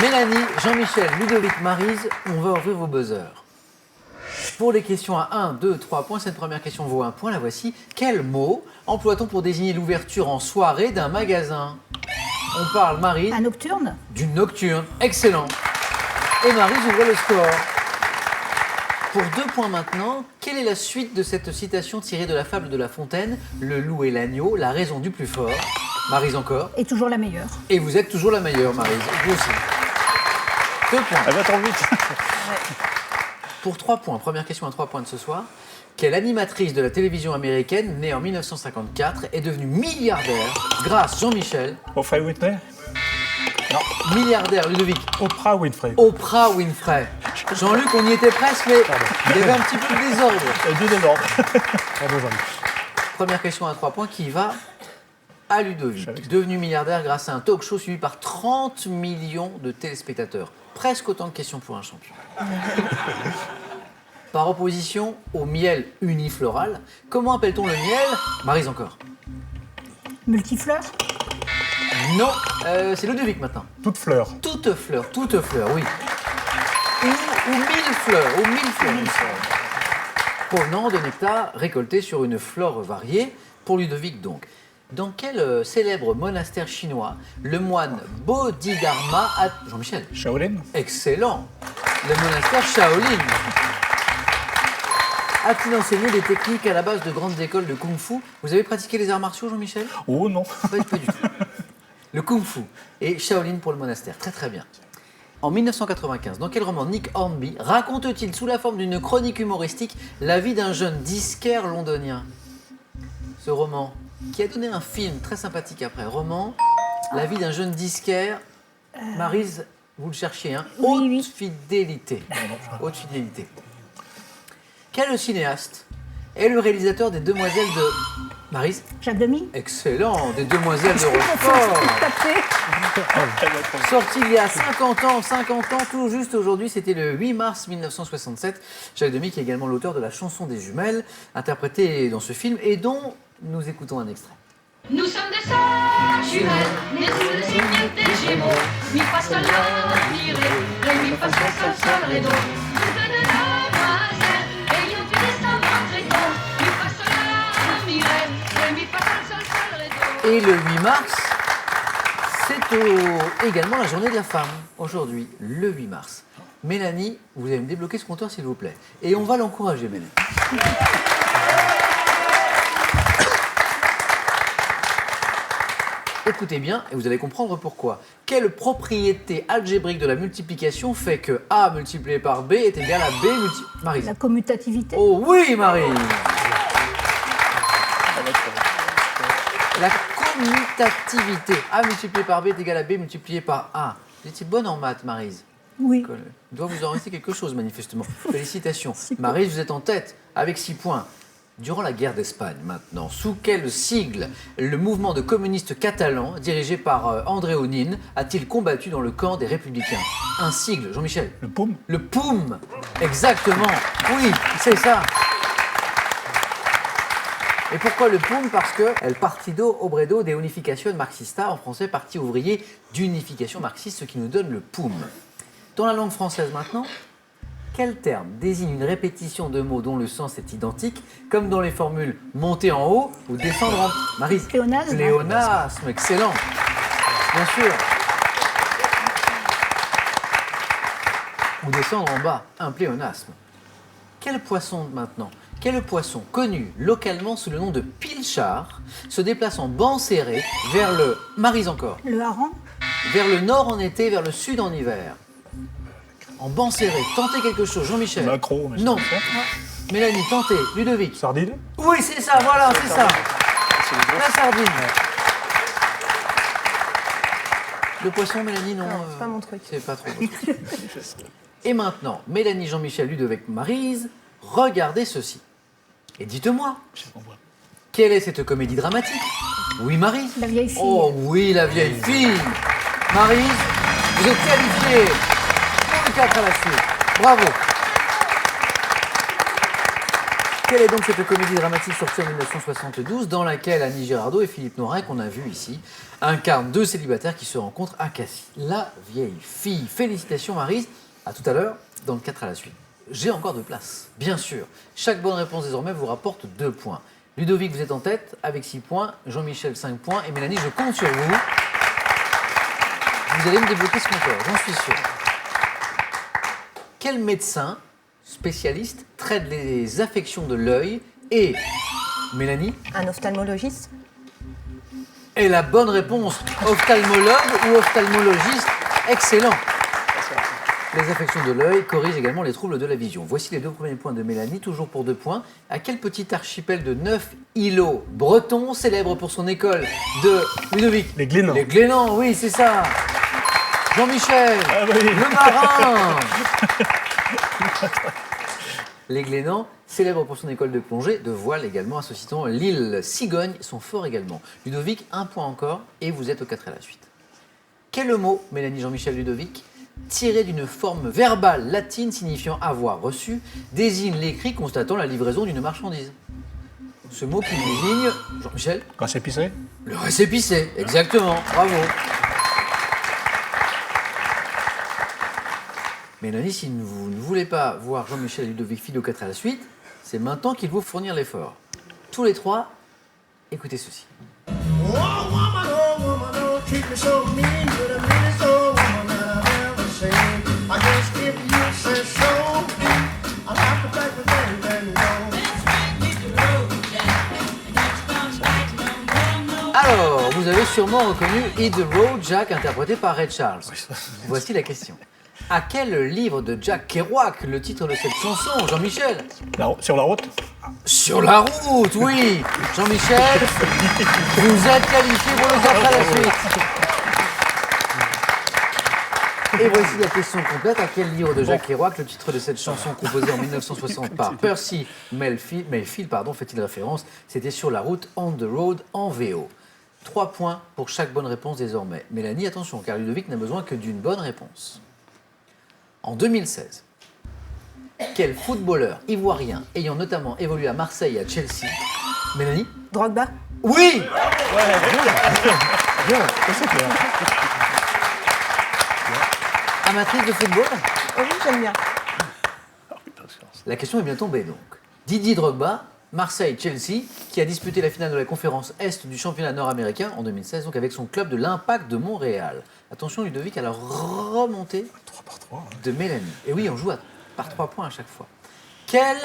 Mélanie, Jean-Michel, Ludovic, Maryse, on va ouvrir vos buzzers. Pour les questions à 1, 2, 3 points, cette première question vaut 1 point. La voici. Quel mot emploie-t-on pour désigner l'ouverture en soirée d'un magasin? On parle, Maryse. Un nocturne? D'une nocturne. Excellent. Et Maryse ouvre le score. Pour 2 points maintenant, quelle est la suite de cette citation tirée de la fable de La Fontaine? Le loup et l'agneau, la raison du plus fort. Maryse encore. Et toujours la meilleure. Et vous êtes toujours la meilleure, Maryse. Vous aussi. 2 points. Elle va trop vite. Pour 3 points, première question à 3 points de ce soir. Quelle animatrice de la télévision américaine, née en 1954, est devenue milliardaire grâce, Jean-Michel, Oprah Winfrey. milliardaire, Ludovic, Oprah Winfrey. Oprah Winfrey. Jean-Luc, on y était presque, mais il y avait un petit peu de désordre. Du désordre. Bravo, Jean-Luc. Première question à 3 points qui va à Ludovic. Devenu milliardaire grâce à un talk show suivi par 30 millions de téléspectateurs. Presque autant de questions pour un champion. Par opposition au miel unifloral, comment appelle-t-on le miel? Maryse encore. Multifleur? Non, c'est Ludovic maintenant. Toute fleur. Toute fleur, oui. Ou mille fleurs. Provenant de nectar récolté sur une flore variée, pour Ludovic donc. Dans quel célèbre monastère chinois le moine Bodhidharma a... Jean-Michel. Shaolin. Excellent. Le monastère Shaolin. A-t-il enseigné des techniques à la base de grandes écoles de kung-fu? Vous avez pratiqué les arts martiaux, Jean-Michel? Oh non. Pas du tout. Le kung-fu et Shaolin pour le monastère. Très très bien. En 1995, dans quel roman Nick Hornby raconte-t-il sous la forme d'une chronique humoristique la vie d'un jeune disquaire londonien? Ce roman, qui a donné un film très sympathique après. Roman, la vie d'un jeune disquaire. Maryse, vous le cherchez, hein? Oui. Haute fidélité. Haute fidélité. Quel cinéaste est le réalisateur des Demoiselles de... Maryse? Jacques Demy? Excellent, des Demoiselles de Rochefort. Sorti il y a 50 ans, tout juste aujourd'hui, c'était le 8 mars 1967. Jacques Demy qui est également l'auteur de la chanson des jumelles, interprétée dans ce film et dont nous écoutons un extrait. Nous sommes des sœurs jumelles, nées sous le signe des Gémeaux. Mi fa sol la mi ré, mi fa sol sol ré do. Toutes deux demoiselles, ayant eu des savants traitants. Mi fa sol la mi ré, mi fa sol sol ré do. Et le 8 mars, c'est également la journée de la femme, aujourd'hui, le 8 mars. Mélanie, vous allez me débloquer ce compteur s'il vous plaît. Et on va l'encourager, Mélanie. Écoutez bien, et vous allez comprendre pourquoi. Quelle propriété algébrique de la multiplication fait que A multiplié par B est égal à B multiplié... Maryse. La commutativité? Oh oui, Maryse. La commutativité. A multiplié par B est égal à B multiplié par A. Vous étiez bonne en maths, Maryse. Oui. Il doit vous en rester quelque chose, manifestement. Félicitations. Maryse, vous êtes en tête avec 6 points. Durant la guerre d'Espagne, maintenant, sous quel sigle le mouvement de communistes catalans, dirigé par André Onin, a-t-il combattu dans le camp des Républicains? Un sigle, Jean-Michel. Le POUM. Le POUM. Exactement. Oui, c'est ça. Et pourquoi le POUM? Parce que El Partido Obrero de Unificación Marxista, en français, Parti ouvrier d'unification marxiste, ce qui nous donne le POUM. Dans la langue française maintenant, quel terme désigne une répétition de mots dont le sens est identique, comme dans les formules monter en haut ou descendre en... Maryse. Pléonasme. Pléonasme, excellent. Bien sûr. Ou descendre en bas, un pléonasme. Quel poisson maintenant? Quel poisson, connu localement sous le nom de pilchard, se déplace en banc serré vers le... Maryse encore. Le hareng? Vers le nord en été, vers le sud en hiver. En banc serré, tentez quelque chose, Jean-Michel. Macro. mais Non. c'est pas ça. Mélanie, tentez. Ludovic. Sardine. Oui, c'est ça, voilà, c'est ça. La sardine. Le poisson, Mélanie, non. Non, c'est pas mon truc. C'est pas trop votre truc. Et maintenant, Mélanie, Jean-Michel, Ludovic, Maryse, regardez ceci. Et dites-moi, quelle est cette comédie dramatique? Oui, Maryse. La vieille fille. Oh oui, la vieille fille. Maryse, vous êtes qualifiée pour le 4 à la suite. Bravo. Quelle est donc cette comédie dramatique sortie en 1972 dans laquelle Annie Girardot et Philippe Noiret, qu'on a vu ici, incarnent deux célibataires qui se rencontrent à Cassis? La vieille fille. Félicitations Maryse, à tout à l'heure dans le 4 à la suite. J'ai encore de place, bien sûr. Chaque bonne réponse désormais vous rapporte 2 points. Ludovic, vous êtes en tête avec 6 points, Jean-Michel 5 points et Mélanie, je compte sur vous. Vous allez me débloquer ce compteur, j'en suis sûr. Quel médecin spécialiste traite les affections de l'œil et, Mélanie, Un ophtalmologiste? est la bonne réponse. Ophtalmologue ou ophtalmologiste, excellent. Les affections de l'œil corrigent également les troubles de la vision. Voici les 2 premiers points de Mélanie, toujours pour 2 points. À quel petit archipel de 9 îlots bretons, célèbre pour son école de Ludovic? Les Glénans. Les Glénans, oui, c'est ça. Jean-Michel, Ah oui. le marin. Les Glénans, célèbres pour son école de plongée, de voile également, associant l'île Cigogne, sont forts également. Ludovic, 1 point encore, et vous êtes au 4 à la suite. Quel mot, Mélanie, Jean-Michel, Ludovic, tiré d'une forme verbale latine signifiant avoir reçu, désigne l'écrit constatant la livraison d'une marchandise? Ce mot qui désigne, Jean-Michel, Quand c'est pissé? le récépissé, exactement, bravo. Mélanie, si vous ne voulez pas voir Jean-Michel et Ludovic filer au 4 à la suite, c'est maintenant qu'il faut fournir l'effort. Tous les 3, écoutez ceci. Oh woman, don't treat me so mean. You're the meanest old woman that I've ever seen. I guess if you say so, I'll have to take the thing and go. Alors, vous avez sûrement reconnu Hit the Road Jack, interprété par Ray Charles. Voici la question. À quel livre de Jack Kerouac le titre de cette chanson, Jean-Michel? Sur la route? Sur la route, oui. Jean-Michel, vous êtes qualifié pour le 4 à la suite. Et voici la question complète. À quel livre de Jack Kerouac le titre de cette chanson composée en 1960 par Percy Mayfield, fait-il référence? C'était Sur la route, On the Road, en VO. 3 points pour chaque bonne réponse désormais. Mélanie, attention, car Ludovic n'a besoin que d'une bonne réponse. En 2016, quel footballeur ivoirien ayant notamment évolué à Marseille et à Chelsea, Mélanie? Drogba? Oui. Bien, ça, c'est clair. Amatrice de football? Oh oui, j'aime bien. La question est bien tombée donc. Didier Drogba, Marseille-Chelsea, qui a disputé la finale de la conférence Est du championnat nord-américain en 2016, donc avec son club de l'Impact de Montréal. Attention Ludovic à la remontée 3 par 3. de Mélanie. Et oui, on joue par 3 points à chaque fois. Quelle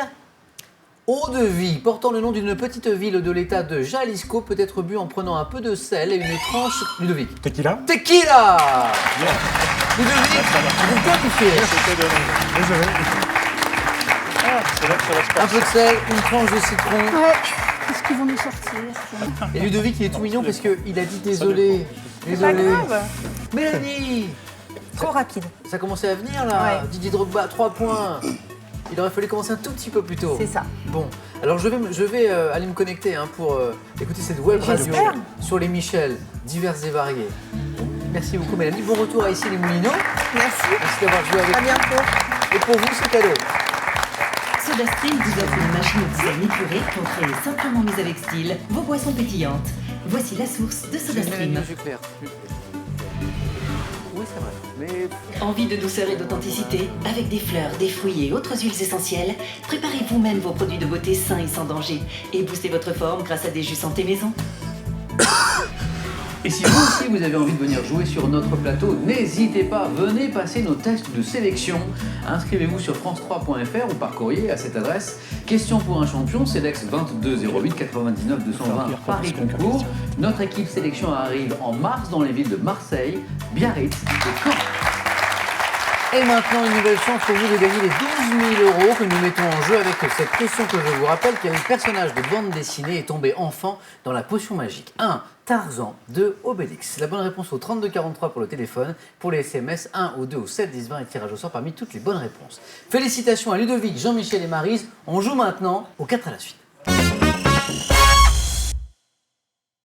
eau de vie portant le nom d'une petite ville de l'état de Jalisco peut être bu en prenant un peu de sel et une tranche... Ludovic. Tequila? Tequila. Ludovic, vous quoi tu fais? Désolé. Un peu de sel, une tranche de citron. Ouais, qu'est-ce qu'ils vont nous sortir? Et Ludovic, il est tout mignon parce qu'il a dit désolé. Pas Désolé. grave. Mélanie, Trop rapide. ça commençait à venir là. Ouais. Didier Drogba, 3 points. Il aurait fallu commencer un tout petit peu plus tôt. C'est ça. Bon, alors je vais aller me connecter pour écouter cette web radio J'espère. sur les Michel, diverses et variées. Merci beaucoup Mélanie. Bon retour à ici les Moulineaux. Merci. Merci d'avoir joué avec À nous. bientôt. Et pour vous, c'est cadeau. SodaStream vous offre une machine au design épuré pour créer simplement mise avec style vos boissons pétillantes. Voici la source de Mélanie SodaStream. au jus clair. Oui, c'est vrai. Mais Envie de douceur et d'authenticité, avec des fleurs, des fruits et autres huiles essentielles, préparez vous-même vos produits de beauté sains et sans danger et boostez votre forme grâce à des jus santé maison. Et si vous aussi vous avez envie de venir jouer sur notre plateau, n'hésitez pas, venez passer nos tests de sélection. Inscrivez-vous sur france3.fr ou par courrier à cette adresse. Question pour un champion, CEDEX 22 08 99 220 Paris Concours. Notre équipe sélection arrive en mars dans les villes de Marseille, Biarritz et Caen. Et maintenant, une nouvelle chance pour vous de gagner les 12 000 € que nous mettons en jeu avec cette question que je vous rappelle. Quel personnage de bande dessinée est tombé enfant dans la potion magique? 1. Tarzan. 2. Obélix. La bonne réponse au 32 43 pour le téléphone. Pour les SMS, 1 ou 2 au 7 10 20 et tirage au sort parmi toutes les bonnes réponses. Félicitations à Ludovic, Jean-Michel et Maryse. On joue maintenant au 4 à la suite.